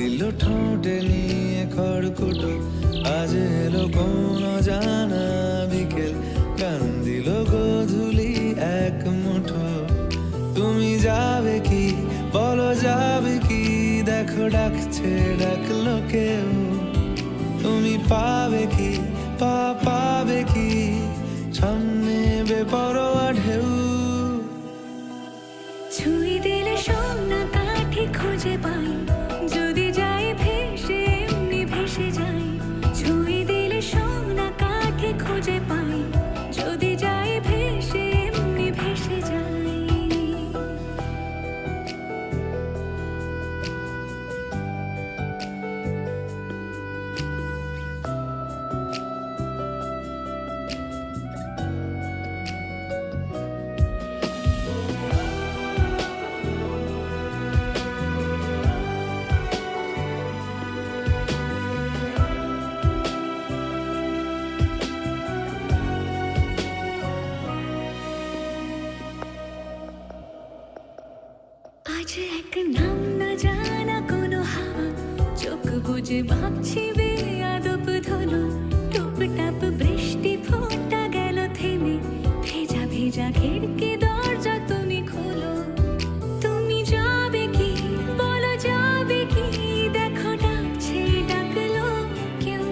দিল ঠোঁটে নিয়ে খড়কুটো। আজ এলো কোন জানা বিকেল, গান দিল গোধূলি এক মুঠো। তুমি যাবে কি বলো, যাবে কি? দেখো ডাকছে, ডাকলো কেউ। তুমি পাবে কি পাবে কি? সামনে বেপরোয়া ঢেউ। ছুঁয়ে দিলে সোনা কাঠি খুঁজে পাই, যদি যাই ভেসে এমনি ভেসে যাই। ছুঁয়ে দিলে সোনা কাঠি খুঁজে পাই, যদি যাই ভেসে এমনি ভেসে যাই। আজ এক নাম না জানা কোনো হাওয়া, চোখ বুজে ভাবছি বেয়াদব ধনু। টুপটাপ বৃষ্টি ফোঁটা গেল থেমে, ভেজা ভেজা খিড়কি দরজা তুমি খোলো। তুমি যাবে কি বলো, যাবে কি? দেখো ডাকছে, ডাকলো কেউ।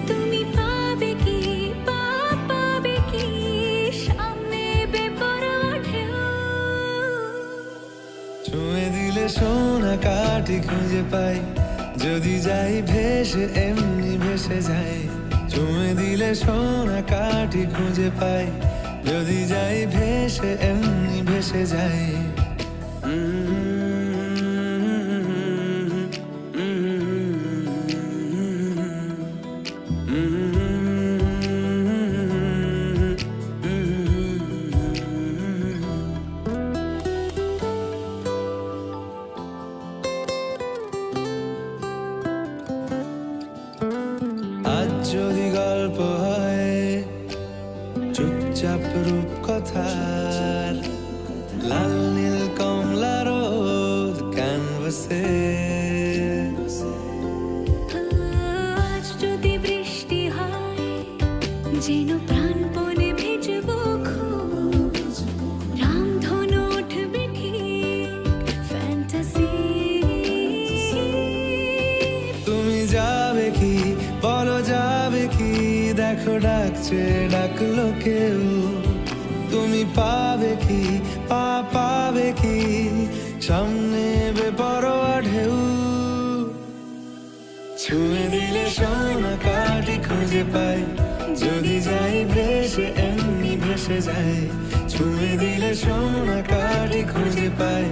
তুমি পাবে কি পাবে কি? সামনে বেপরোয়া ঢেউ। ছুঁয়ে দিলে সোনা কাঠি খুঁজে পাই, যদি যাই ভেসে এমনি ভেসে যাই। ছুঁয়ে দিলে সোনা কাঠি খুঁজে পাই, যদি যাই ভেসে এমনি ভেসে যাই। আজ যদি গল্প হয় চুপচাপ রূপকথার, লাল নীল কমলা রোদ ক্যানভাসে। আজ যদি বৃষ্টি হয়, যেন প্রাণপণে ভিজবো খুব। রামধনু উঠবে ঠিক ফ্যান্টাসি। তুমি যাবে কি বলো, যাবে কি? দেখো ডাকছে, ডাকলো কেউ। তুমি পাবে কি পাবে কি? সামনে বেপরোয়া ঢেউ। ছুঁয়ে দিলে সোনা কাঠি খুঁজে পাই, যদি যাই ভেসে এমনি ভেসে যাই। ছুঁয়ে দিলে সোনা কাঠি খুঁজে পাই।